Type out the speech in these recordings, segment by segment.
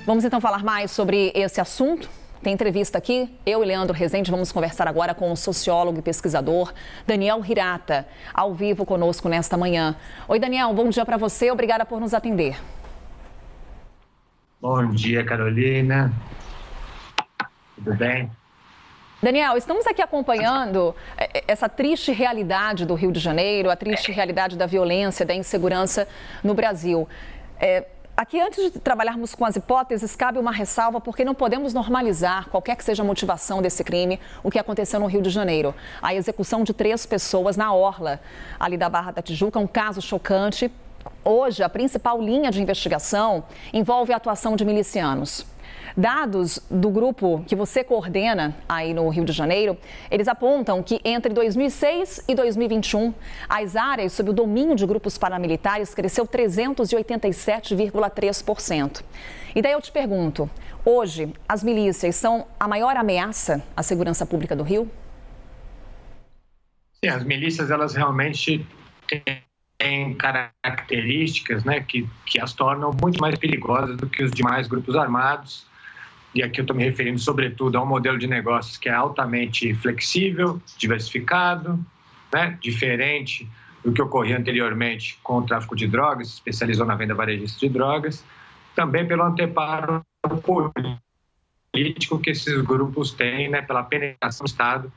Vamos então falar mais sobre esse assunto. Tem entrevista aqui, eu e Leandro Rezende vamos conversar agora com o sociólogo e pesquisador Daniel Hirata, ao vivo conosco nesta manhã. Oi, Daniel, bom dia para você, obrigada por nos atender. Bom dia, Carolina. Tudo bem? Daniel, estamos aqui acompanhando essa triste realidade do Rio de Janeiro, a triste realidade da violência, da insegurança no Brasil. Aqui, antes de trabalharmos com as hipóteses, cabe uma ressalva, porque não podemos normalizar, qualquer que seja a motivação desse crime, o que aconteceu no Rio de Janeiro. A execução de 3 pessoas na orla, ali da Barra da Tijuca, um caso chocante. Hoje, a principal linha de investigação envolve a atuação de milicianos. Dados do grupo que você coordena aí no Rio de Janeiro, eles apontam que entre 2006 e 2021, as áreas sob o domínio de grupos paramilitares cresceu 387,3%. E daí eu te pergunto, hoje as milícias são a maior ameaça à segurança pública do Rio? Sim, as milícias, elas realmente têm características, né, que as tornam muito mais perigosas do que os demais grupos armados. E aqui eu estou me referindo, sobretudo, a um modelo de negócios que é altamente flexível, diversificado, né? Diferente do que ocorria anteriormente com o tráfico de drogas, se especializou na venda varejista de drogas, também pelo anteparo político que esses grupos têm, né? Pela penetração do Estado,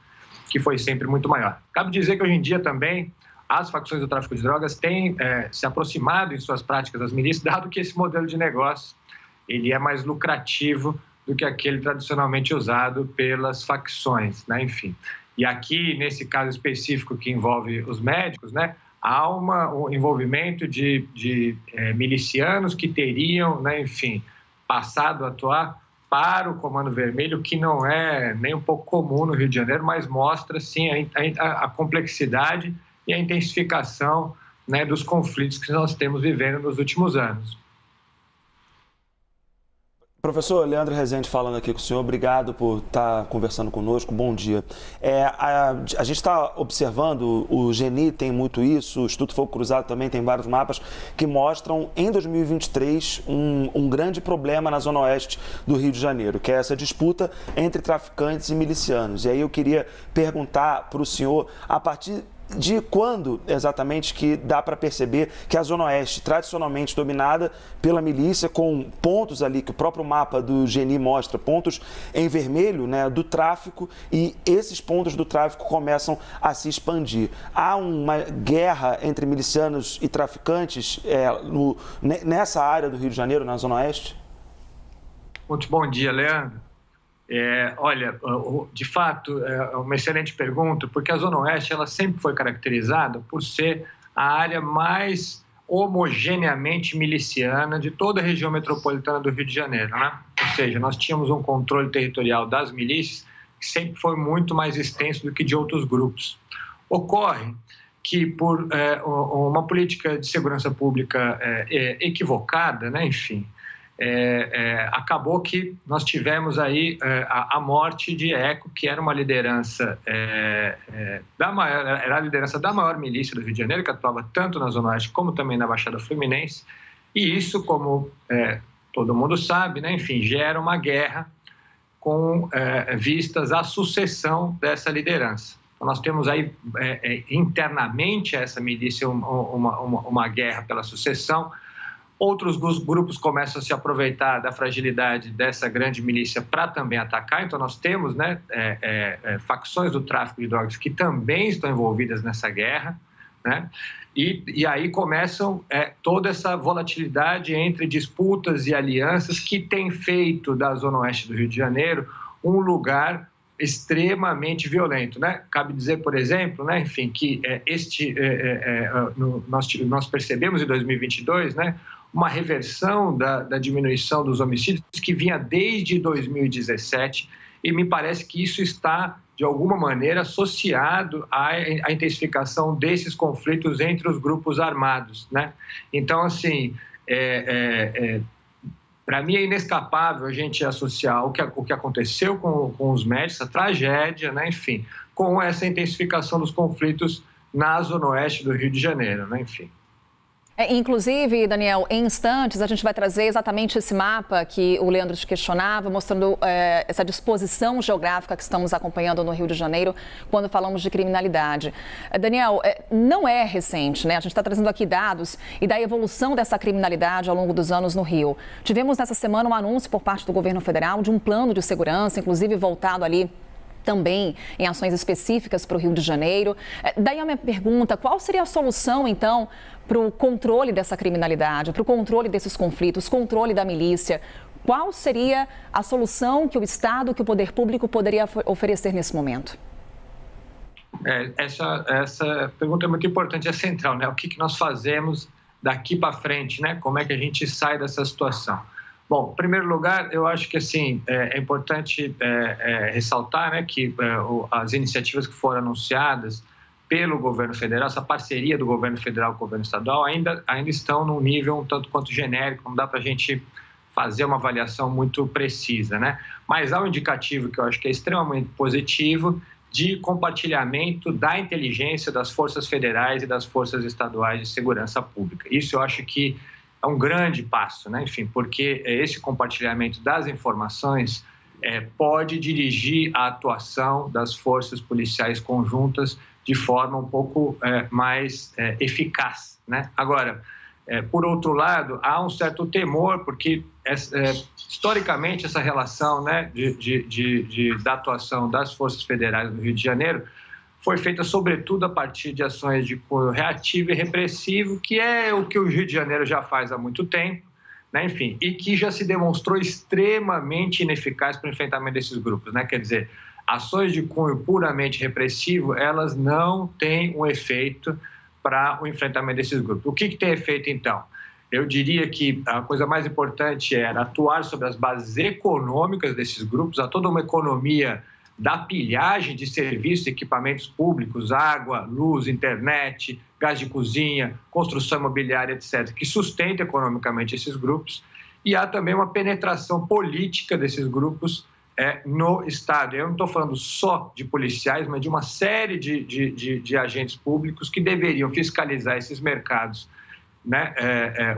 que foi sempre muito maior. Cabe dizer que hoje em dia também as facções do tráfico de drogas têm se aproximado em suas práticas das milícias, dado que esse modelo de negócio ele é mais lucrativo do que aquele tradicionalmente usado pelas facções, né? Enfim. E aqui, nesse caso específico que envolve os médicos, né, há um envolvimento de milicianos que teriam, né, enfim, passado a atuar para o Comando Vermelho, que não é nem um pouco comum no Rio de Janeiro, mas mostra, sim, a complexidade e a intensificação, né, dos conflitos que nós temos vivendo nos últimos anos. Professor Leandro Rezende falando aqui com o senhor, obrigado por estar conversando conosco, bom dia. A gente está observando, o GENI tem muito isso, o Instituto Fogo Cruzado também tem vários mapas que mostram em 2023 um grande problema na zona oeste do Rio de Janeiro, que é essa disputa entre traficantes e milicianos. E aí eu queria perguntar para o senhor, a partir de quando exatamente que dá para perceber que a Zona Oeste, tradicionalmente dominada pela milícia, com pontos ali que o próprio mapa do GENI mostra, pontos em vermelho, né, do tráfico, e esses pontos do tráfico começam a se expandir. Há uma guerra entre milicianos e traficantes nessa área do Rio de Janeiro, na Zona Oeste? Muito bom dia, Leandro. Olha, de fato, é uma excelente pergunta, porque a Zona Oeste ela sempre foi caracterizada por ser a área mais homogeneamente miliciana de toda a região metropolitana do Rio de Janeiro, né? Ou seja, nós tínhamos um controle territorial das milícias que sempre foi muito mais extenso do que de outros grupos. Ocorre que por uma política de segurança pública equivocada, né, enfim, acabou que nós tivemos aí a morte de Eco, que era uma liderança era a liderança da maior milícia do Rio de Janeiro, que atuava tanto na Zona Oeste como também na Baixada Fluminense, e isso, como todo mundo sabe, né, enfim, gera uma guerra com vistas à sucessão dessa liderança. Então, nós temos aí internamente essa milícia uma guerra pela sucessão. Outros grupos começam a se aproveitar da fragilidade dessa grande milícia para também atacar. Então, nós temos, né, facções do tráfico de drogas que também estão envolvidas nessa guerra, né? E aí começam toda essa volatilidade entre disputas e alianças que tem feito da Zona Oeste do Rio de Janeiro um lugar extremamente violento, né? Cabe dizer, por exemplo, né, enfim, que nós percebemos em 2022, né, uma reversão da diminuição dos homicídios que vinha desde 2017, e me parece que isso está, de alguma maneira, associado à intensificação desses conflitos entre os grupos armados, né? Então, assim, para mim é inescapável a gente associar o que aconteceu com os médicos, a tragédia, né, enfim, com essa intensificação dos conflitos na Zona Oeste do Rio de Janeiro, né, enfim. Inclusive, Daniel, em instantes a gente vai trazer exatamente esse mapa que o Leandro te questionava, mostrando essa disposição geográfica que estamos acompanhando no Rio de Janeiro quando falamos de criminalidade. Daniel, não é recente, né? A gente está trazendo aqui dados e da evolução dessa criminalidade ao longo dos anos no Rio. Tivemos nessa semana um anúncio por parte do governo federal de um plano de segurança, inclusive voltado ali também em ações específicas para o Rio de Janeiro. Daí a minha pergunta, qual seria a solução, então, para o controle dessa criminalidade, para o controle desses conflitos, controle da milícia? Qual seria a solução que o Estado, que o poder público poderia oferecer nesse momento? Essa pergunta é muito importante, é central, né? O que nós fazemos daqui para frente, né? Como é que a gente sai dessa situação? Bom, em primeiro lugar, eu acho que assim, é importante ressaltar, né, que as iniciativas que foram anunciadas pelo governo federal, essa parceria do governo federal com o governo estadual, ainda estão num nível um tanto quanto genérico, não dá para a gente fazer uma avaliação muito precisa, né? Mas há um indicativo que eu acho que é extremamente positivo de compartilhamento da inteligência das forças federais e das forças estaduais de segurança pública. Isso eu acho que é um grande passo, né? Enfim, porque esse compartilhamento das informações pode dirigir a atuação das forças policiais conjuntas de forma um pouco mais eficaz, né? Agora, por outro lado, há um certo temor, porque historicamente essa relação, né, da atuação das forças federais no Rio de Janeiro foi feita sobretudo a partir de ações de cunho reativo e repressivo, que é o que o Rio de Janeiro já faz há muito tempo, né? Enfim, e que já se demonstrou extremamente ineficaz para o enfrentamento desses grupos, né? Quer dizer, ações de cunho puramente repressivo, elas não têm um efeito para o enfrentamento desses grupos. O que tem efeito, então? Eu diria que a coisa mais importante era atuar sobre as bases econômicas desses grupos, há toda uma economia da pilhagem de serviços e equipamentos públicos, água, luz, internet, gás de cozinha, construção imobiliária, etc., que sustenta economicamente esses grupos. E há também uma penetração política desses grupos no Estado. Eu não estou falando só de policiais, mas de uma série de agentes públicos que deveriam fiscalizar esses mercados, né,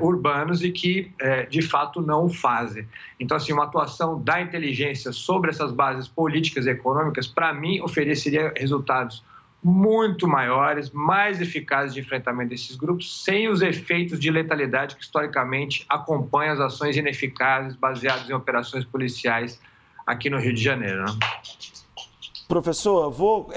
urbanos e que, de fato, não o fazem. Então, assim, uma atuação da inteligência sobre essas bases políticas e econômicas, para mim, ofereceria resultados muito maiores, mais eficazes de enfrentamento desses grupos, sem os efeitos de letalidade que, historicamente, acompanham as ações ineficazes baseadas em operações policiais aqui no Rio de Janeiro, né? Professor, vou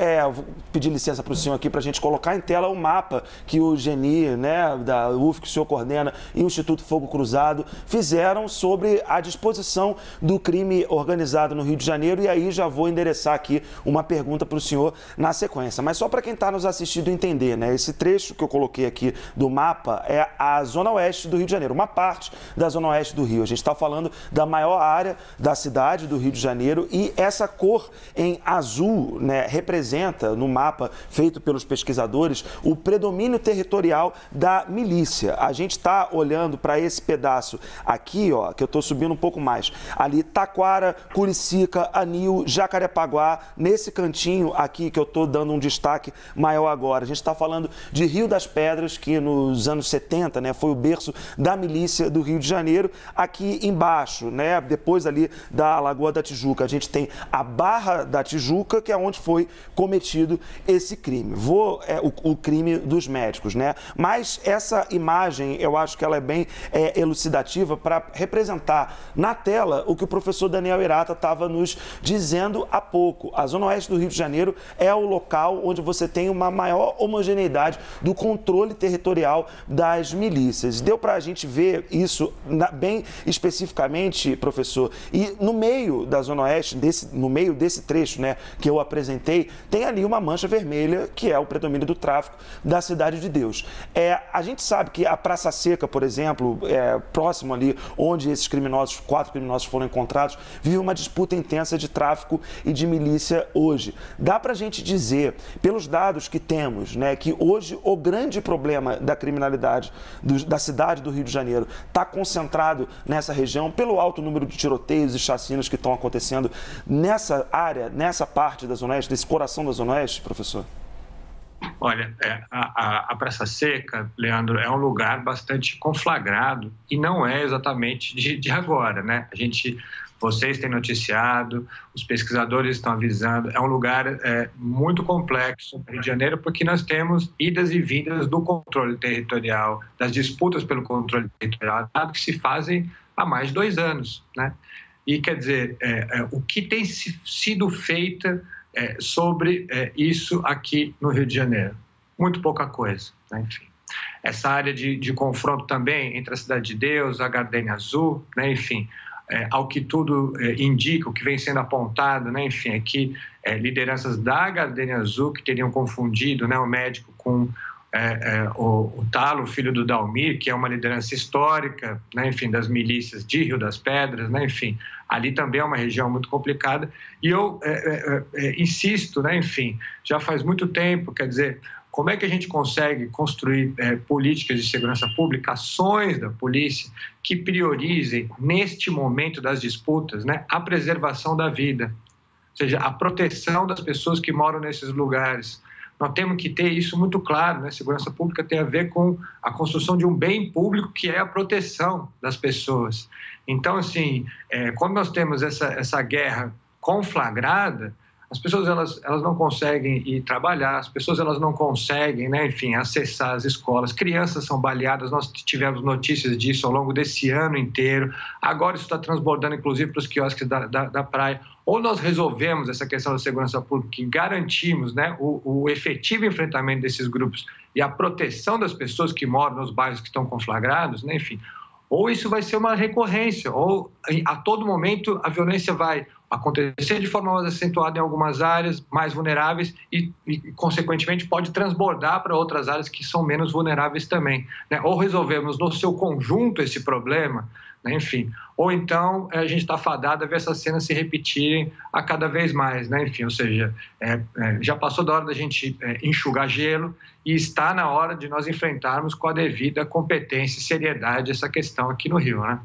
pedir licença para o senhor aqui para a gente colocar em tela o mapa que o GENI, né, da UF, que o senhor coordena, e o Instituto Fogo Cruzado fizeram sobre a disposição do crime organizado no Rio de Janeiro, e aí já vou endereçar aqui uma pergunta para o senhor na sequência. Mas só para quem está nos assistindo entender, né, esse trecho que eu coloquei aqui do mapa é a Zona Oeste do Rio de Janeiro, uma parte da Zona Oeste do Rio. A gente está falando da maior área da cidade do Rio de Janeiro, e essa cor em azul, né, representa, no mapa feito pelos pesquisadores, o predomínio territorial da milícia. A gente está olhando para esse pedaço aqui, ó, que eu estou subindo um pouco mais. Ali, Taquara, Curicica, Anil, Jacarepaguá, nesse cantinho aqui que eu estou dando um destaque maior agora. A gente está falando de Rio das Pedras, que nos anos 70, né, foi o berço da milícia do Rio de Janeiro. Aqui embaixo, né, depois ali da Lagoa da Tijuca, a gente tem a Barra da Tijuca, que é onde foi cometido esse crime. O crime dos médicos, né? Mas essa imagem, eu acho que ela é bem elucidativa para representar na tela o que o professor Daniel Hirata estava nos dizendo há pouco. A Zona Oeste do Rio de Janeiro é o local onde você tem uma maior homogeneidade do controle territorial das milícias. Deu para a gente ver isso bem especificamente, professor. E no meio da Zona Oeste, no meio desse trecho, né, que eu apresentei, tem ali uma mancha vermelha, que é o predomínio do tráfico da Cidade de Deus. A gente sabe que a Praça Seca, por exemplo, próximo ali onde esses 4 criminosos foram encontrados, vive uma disputa intensa de tráfico e de milícia hoje. Dá para a gente dizer, pelos dados que temos, né, que hoje o grande problema da criminalidade da cidade do Rio de Janeiro está concentrado nessa região, pelo alto número de tiroteios e chacinas que estão acontecendo nessa área, nessa parte da Zona Oeste, desse coração da Zona Oeste, professor? Olha, a Praça Seca, Leandro, é um lugar bastante conflagrado e não é exatamente de agora, né? Vocês têm noticiado, os pesquisadores estão avisando, é um lugar muito complexo no Rio de Janeiro, porque nós temos idas e vindas do controle territorial, das disputas pelo controle territorial, que se fazem há mais de 2 anos, né? E, quer dizer, o que tem sido feito sobre isso aqui no Rio de Janeiro? Muito pouca coisa, né? Enfim. Essa área de confronto também entre a Cidade de Deus, a Gardenia Azul, né? Enfim, ao que tudo indica, o que vem sendo apontado, né? Enfim, é que lideranças da Gardenia Azul que teriam confundido, né, o médico com o Talo, filho do Dalmir, que é uma liderança histórica, né, enfim, das milícias de Rio das Pedras, né, enfim, ali também é uma região muito complicada. E eu insisto, né, enfim, já faz muito tempo, quer dizer, como é que a gente consegue construir políticas de segurança pública, ações da polícia que priorizem, neste momento das disputas, né, a preservação da vida, ou seja, a proteção das pessoas que moram nesses lugares. Nós temos que ter isso muito claro, né? Segurança pública tem a ver com a construção de um bem público que é a proteção das pessoas. Então, assim, quando nós temos essa guerra conflagrada, as pessoas elas não conseguem ir trabalhar, as pessoas elas não conseguem, né, enfim, acessar as escolas, crianças são baleadas, nós tivemos notícias disso ao longo desse ano inteiro, agora isso está transbordando inclusive para os quiosques da praia. Ou nós resolvemos essa questão da segurança pública e garantimos, né, o efetivo enfrentamento desses grupos e a proteção das pessoas que moram nos bairros que estão conflagrados, né, enfim, ou isso vai ser uma recorrência, ou a todo momento a violência vai acontecer de forma mais acentuada em algumas áreas mais vulneráveis e consequentemente, pode transbordar para outras áreas que são menos vulneráveis também, né? Ou resolvemos no seu conjunto esse problema, né? Enfim, ou então a gente está fadado a ver essas cenas se repetirem a cada vez mais, né? Enfim, ou seja, já passou da hora da gente enxugar gelo e está na hora de nós enfrentarmos com a devida competência e seriedade essa questão aqui no Rio, né?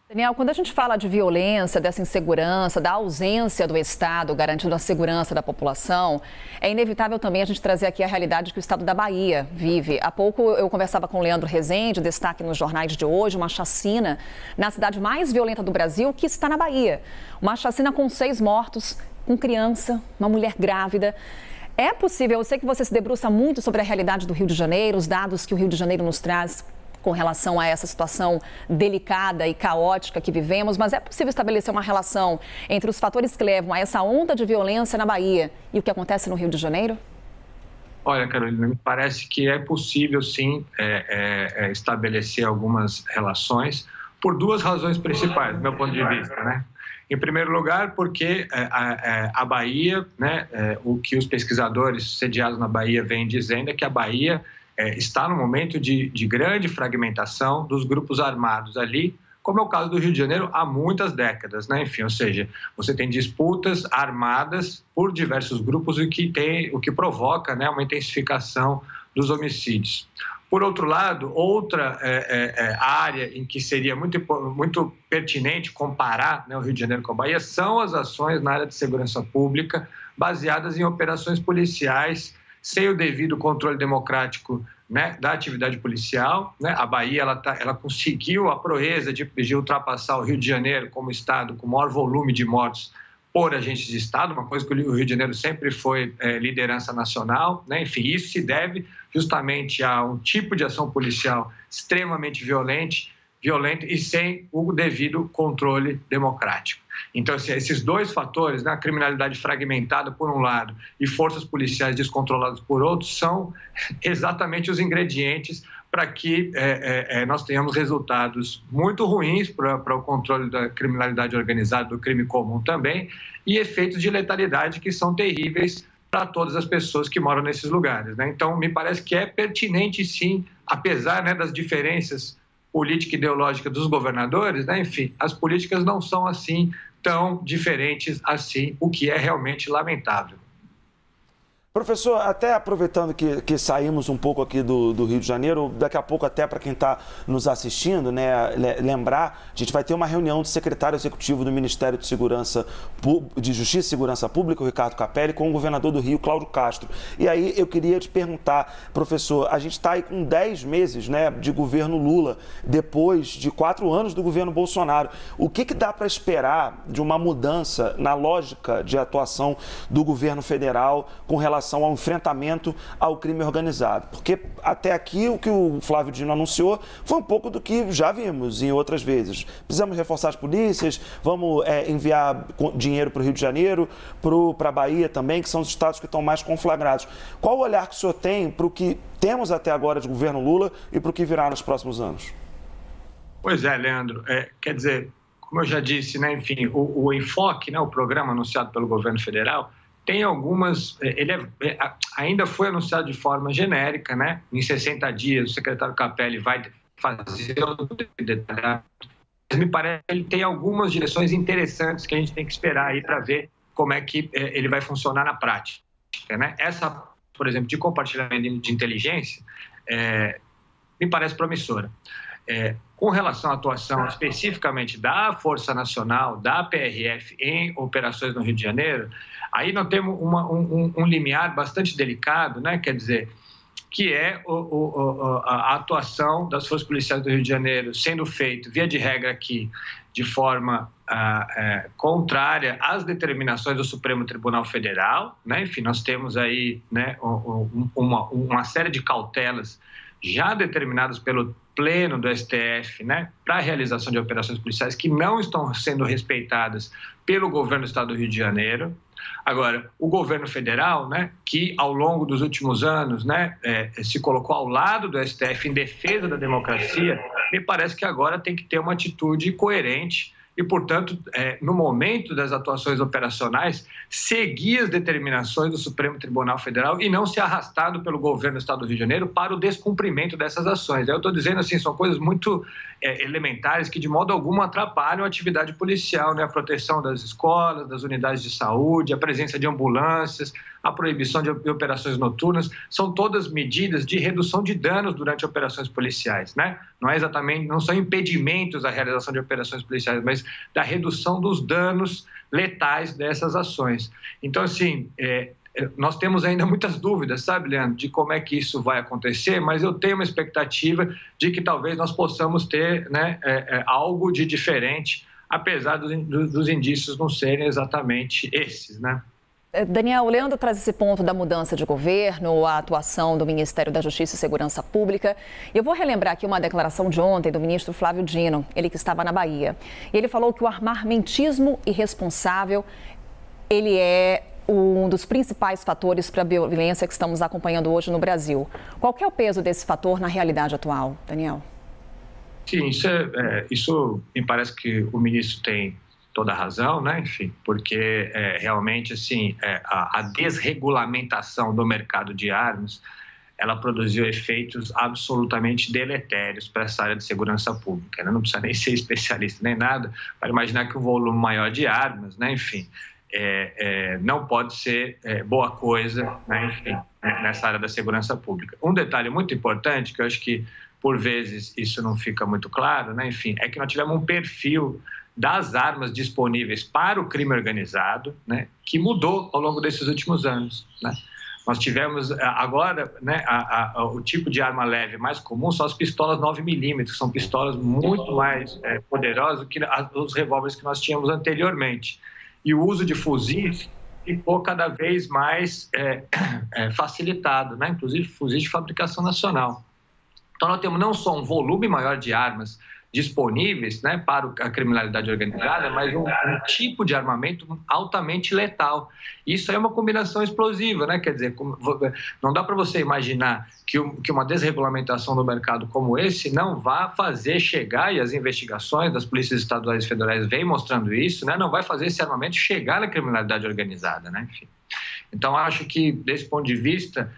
Daniel, quando a gente fala de violência, dessa insegurança, da ausência do Estado garantindo a segurança da população, é inevitável também a gente trazer aqui a realidade que o Estado da Bahia vive. Há pouco eu conversava com o Leandro Rezende, destaque nos jornais de hoje, uma chacina na cidade mais violenta do Brasil, que está na Bahia. Uma chacina com 6 mortos, com criança, uma mulher grávida. É possível, eu sei que você se debruça muito sobre a realidade do Rio de Janeiro, os dados que o Rio de Janeiro nos traz com relação a essa situação delicada e caótica que vivemos, mas é possível estabelecer uma relação entre os fatores que levam a essa onda de violência na Bahia e o que acontece no Rio de Janeiro? Olha, Carolina, me parece que é possível, sim, estabelecer algumas relações por 2 razões principais, do meu ponto de vista, né? Em primeiro lugar, porque a Bahia, né, o que os pesquisadores sediados na Bahia vêm dizendo é que a Bahia está no momento de grande fragmentação dos grupos armados ali, como é o caso do Rio de Janeiro há muitas décadas, né? Enfim, ou seja, você tem disputas armadas por diversos grupos, o que provoca, né, uma intensificação dos homicídios. Por outro lado, outra área em que seria muito pertinente comparar, né, o Rio de Janeiro com a Bahia são as ações na área de segurança pública baseadas em operações policiais sem o devido controle democrático, né, da atividade policial, né? A Bahia ela conseguiu a proeza de ultrapassar o Rio de Janeiro como estado com maior volume de mortos por agentes de Estado, uma coisa que o Rio de Janeiro sempre foi liderança nacional, né? Enfim, isso se deve justamente a um tipo de ação policial extremamente violenta e sem o devido controle democrático. Então, assim, esses 2 fatores, né, a criminalidade fragmentada por um lado e forças policiais descontroladas por outro, são exatamente os ingredientes para que nós tenhamos resultados muito ruins para o controle da criminalidade organizada, do crime comum também, e efeitos de letalidade que são terríveis para todas as pessoas que moram nesses lugares, né? Então, me parece que é pertinente, sim, apesar, né, das diferenças política e ideológica dos governadores, né? Enfim, as políticas não são assim tão diferentes assim, o que é realmente lamentável. Professor, até aproveitando que saímos um pouco aqui do Rio de Janeiro, daqui a pouco até para quem está nos assistindo, né, lembrar, a gente vai ter uma reunião do secretário executivo do Ministério de Justiça e Segurança Pública, o Ricardo Capelli, com o governador do Rio, Cláudio Castro. E aí eu queria te perguntar, professor, a gente está aí com 10 meses, né, de governo Lula, depois de 4 anos do governo Bolsonaro. O que dá para esperar de uma mudança na lógica de atuação do governo federal com relação ao enfrentamento ao crime organizado? Porque até aqui o que o Flávio Dino anunciou foi um pouco do que já vimos em outras vezes. Precisamos reforçar as polícias, vamos enviar dinheiro para o Rio de Janeiro, para a Bahia também, que são os estados que estão mais conflagrados. Qual o olhar que o senhor tem para o que temos até agora de governo Lula e para o que virá nos próximos anos? Pois é, Leandro. Quer dizer, como eu já disse, né, enfim, o enfoque, né, o programa anunciado pelo governo federal, tem algumas, ainda foi anunciado de forma genérica, né? Em 60 dias o secretário Capelli vai fazer o detalhamento. Me parece que ele tem algumas direções interessantes que a gente tem que esperar aí para ver como é que ele vai funcionar na prática, né? Essa, por exemplo, de compartilhamento de inteligência, me parece promissora. Com relação à atuação especificamente da Força Nacional, da PRF em operações no Rio de Janeiro, aí nós temos um limiar bastante delicado, né? Quer dizer, que é a atuação das forças policiais do Rio de Janeiro sendo feito, via de regra aqui, de forma contrária às determinações do Supremo Tribunal Federal, né? Enfim, nós temos aí, né, uma série de cautelas já determinadas pelo Pleno do STF, né, para a realização de operações policiais que não estão sendo respeitadas pelo governo do Estado do Rio de Janeiro. Agora, o governo federal, né, que ao longo dos últimos anos, né, se colocou ao lado do STF em defesa da democracia, me parece que agora tem que ter uma atitude coerente e, portanto, no momento das atuações operacionais, seguir as determinações do Supremo Tribunal Federal e não ser arrastado pelo governo do Estado do Rio de Janeiro para o descumprimento dessas ações. Eu estou dizendo assim, são coisas muito elementares que de modo algum atrapalham a atividade policial, né? A proteção das escolas, das unidades de saúde, a presença de ambulâncias, a proibição de operações noturnas, são todas medidas de redução de danos durante operações policiais, né? Não são impedimentos à realização de operações policiais, mas da redução dos danos letais dessas ações. Então, assim, nós temos ainda muitas dúvidas, sabe, Leandro, de como é que isso vai acontecer, mas eu tenho uma expectativa de que talvez nós possamos ter, né, algo de diferente, apesar dos indícios não serem exatamente esses, né? Daniel, o Leandro traz esse ponto da mudança de governo, a atuação do Ministério da Justiça e Segurança Pública. Eu vou relembrar aqui uma declaração de ontem do ministro Flávio Dino, ele que estava na Bahia. Ele falou que o armamentismo irresponsável, ele é um dos principais fatores para a violência que estamos acompanhando hoje no Brasil. Qual que é o peso desse fator na realidade atual, Daniel? Sim, isso me parece que o ministro tem toda a razão, né? Enfim, porque realmente assim a desregulamentação do mercado de armas, ela produziu efeitos absolutamente deletérios para essa área de segurança pública, né? Não precisa nem ser especialista nem nada para imaginar que um volume maior de armas, né? Enfim, não pode ser boa coisa, né? Enfim, nessa área da segurança pública. Um detalhe muito importante que eu acho que por vezes isso não fica muito claro, né? Enfim, é que nós tivemos um perfil das armas disponíveis para o crime organizado, né, que mudou ao longo desses últimos anos, né? Nós tivemos agora, né, o tipo de arma leve mais comum são as pistolas 9mm, que são pistolas muito mais poderosas que os revólveres que nós tínhamos anteriormente. E o uso de fuzis ficou cada vez mais facilitado, né? Inclusive fuzis de fabricação nacional. Então nós temos não só um volume maior de armas disponíveis, né, para a criminalidade organizada, mas um tipo de armamento altamente letal. Isso é uma combinação explosiva, né? Quer dizer, não dá para você imaginar que uma desregulamentação do mercado como esse não vá fazer chegar, e as investigações das polícias estaduais e federais vêm mostrando isso, né? Não vai fazer esse armamento chegar na criminalidade organizada, né? Enfim. Então, acho que, desse ponto de vista,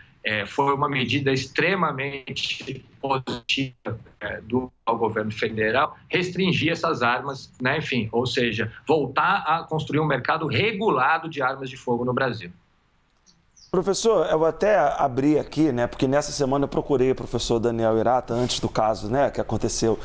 foi uma medida extremamente positiva do governo federal restringir essas armas, né? Enfim, ou seja, voltar a construir um mercado regulado de armas de fogo no Brasil. Professor, eu vou até abrir aqui, né, porque nessa semana eu procurei o professor Daniel Hirata, antes do caso, né, que aconteceu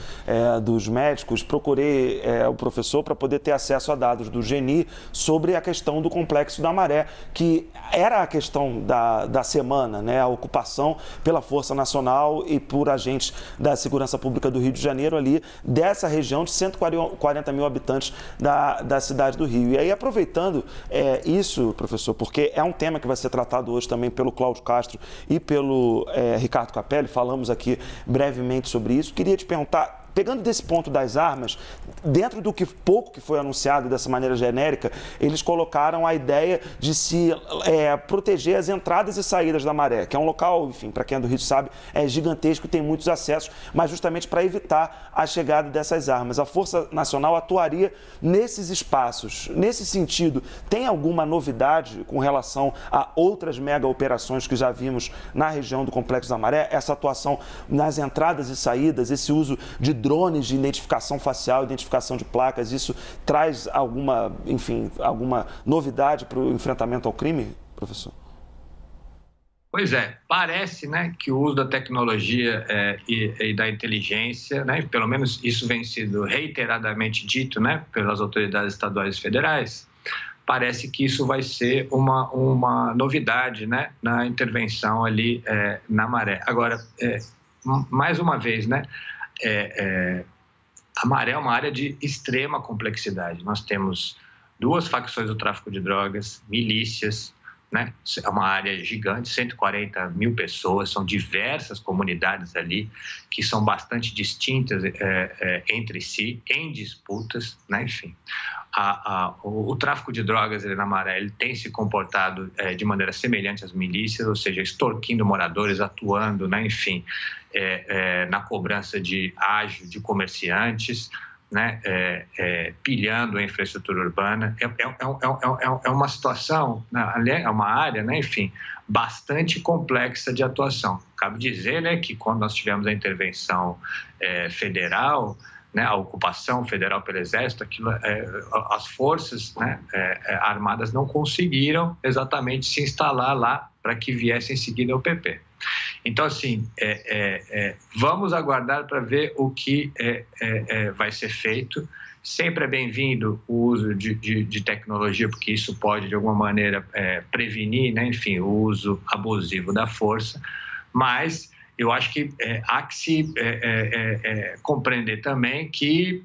dos médicos, procurei o professor para poder ter acesso a dados do GENI sobre a questão do Complexo da Maré, que era a questão da semana, né, a ocupação pela Força Nacional e por agentes da Segurança Pública do Rio de Janeiro ali, dessa região de 140 mil habitantes da cidade do Rio. E aí, aproveitando isso, professor, porque é um tema que vai ser tratado hoje também pelo Cláudio Castro e pelo Ricardo Capelli, falamos aqui brevemente sobre isso. Queria te perguntar, pegando desse ponto das armas, dentro do pouco que foi anunciado dessa maneira genérica, eles colocaram a ideia de se proteger as entradas e saídas da Maré, que é um local, enfim, para quem é do Rio sabe, é gigantesco, tem muitos acessos, mas justamente para evitar a chegada dessas armas. A Força Nacional atuaria nesses espaços. Nesse sentido, tem alguma novidade com relação a outras mega operações que já vimos na região do Complexo da Maré? Essa atuação nas entradas e saídas, esse uso de drones de identificação facial, identificação de placas, isso traz alguma novidade para o enfrentamento ao crime, professor? Pois é, parece, né, que o uso da tecnologia e da inteligência, né, pelo menos isso vem sendo reiteradamente dito, né, pelas autoridades estaduais e federais, parece que isso vai ser uma novidade, né, na intervenção ali na Maré. Agora, mais uma vez, né, a Maré é uma área de extrema complexidade. Nós temos 2 facções do tráfico de drogas, milícias, né? É uma área gigante, 140 mil pessoas, são diversas comunidades ali que são bastante distintas entre si, em disputas, né? Enfim. O tráfico de drogas na Maré ele tem se comportado de maneira semelhante às milícias, ou seja, extorquindo moradores, atuando, né? Enfim, na cobrança de ágio de comerciantes, né? Pilhando a infraestrutura urbana. É uma situação, é uma área, né? Enfim, bastante complexa de atuação. Cabe dizer, né, que quando nós tivemos a intervenção federal, né, a ocupação federal pelo Exército, as forças, né, armadas não conseguiram exatamente se instalar lá para que viesse em seguida o PP. Então, assim, vamos aguardar para ver o que vai ser feito. Sempre é bem-vindo o uso de tecnologia, porque isso pode, de alguma maneira, prevenir, né, enfim, o uso abusivo da força, mas eu acho que há que se compreender também que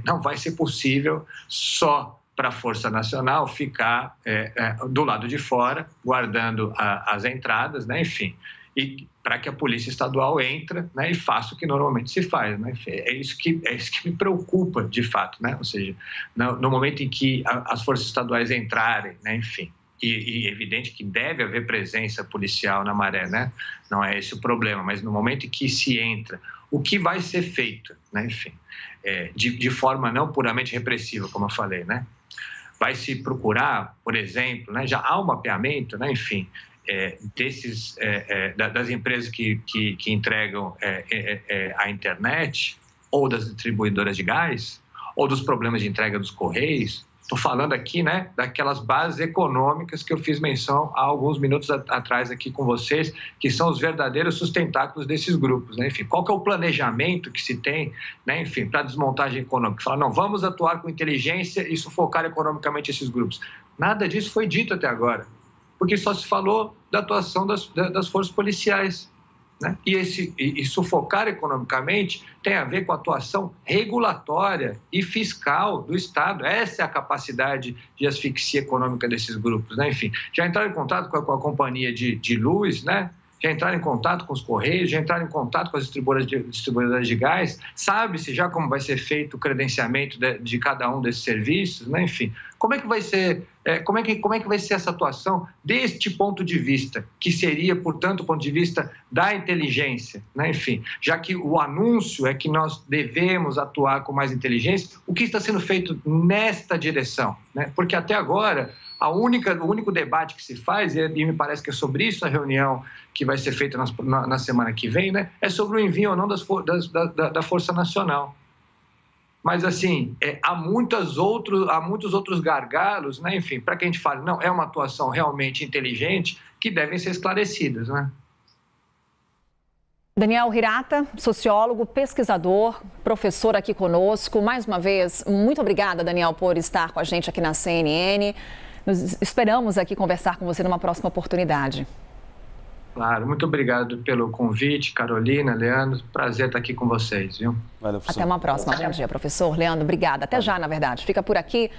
não vai ser possível só para a Força Nacional ficar do lado de fora, guardando as entradas, né? Enfim, e para que a Polícia Estadual entre, né, e faça o que normalmente se faz, né? É isso que me preocupa, de fato, né? Ou seja, no momento em que as forças estaduais entrarem, né, enfim, e é evidente que deve haver presença policial na Maré, né? Não é esse o problema, mas no momento em que se entra, o que vai ser feito, né? Enfim, de forma não puramente repressiva, como eu falei, né? Vai se procurar, por exemplo, né? Já há um mapeamento, né? Enfim, das empresas que entregam a internet, ou das distribuidoras de gás, ou dos problemas de entrega dos Correios. Estou falando aqui, né, daquelas bases econômicas que eu fiz menção há alguns minutos atrás aqui com vocês, que são os verdadeiros sustentáculos desses grupos, né? Enfim, qual que é o planejamento que se tem, né, enfim, para desmontagem econômica? Fala, não, vamos atuar com inteligência e sufocar economicamente esses grupos. Nada disso foi dito até agora, porque só se falou da atuação das forças policiais, né? E sufocar economicamente tem a ver com a atuação regulatória e fiscal do Estado. Essa é a capacidade de asfixia econômica desses grupos, né? Enfim, já entraram em contato com a companhia de luz, né? Já entraram em contato com os Correios, já entraram em contato com as distribuidoras de gás, sabe-se já como vai ser feito o credenciamento de cada um desses serviços, né? Enfim, como é que vai ser, como é que vai ser essa atuação deste ponto de vista, que seria, portanto, o ponto de vista da inteligência, né? Enfim, já que o anúncio é que nós devemos atuar com mais inteligência, o que está sendo feito nesta direção, né? Porque até agora o único debate que se faz, e me parece que é sobre isso a reunião que vai ser feita na semana que vem, né, é sobre o envio ou não da Força Nacional. Mas, assim, há muitos outros gargalos, né? Enfim, para que a gente fale, não, é uma atuação realmente inteligente, que devem ser esclarecidas, né? Daniel Hirata, sociólogo, pesquisador, professor aqui conosco. Mais uma vez, muito obrigada, Daniel, por estar com a gente aqui na CNN. Nos esperamos aqui conversar com você numa próxima oportunidade. Claro, muito obrigado pelo convite, Carolina, Leandro. Prazer estar aqui com vocês, viu? Valeu, professor. Até uma próxima. Bom dia, professor. Leandro, obrigada. Até já, na verdade. Fica por aqui.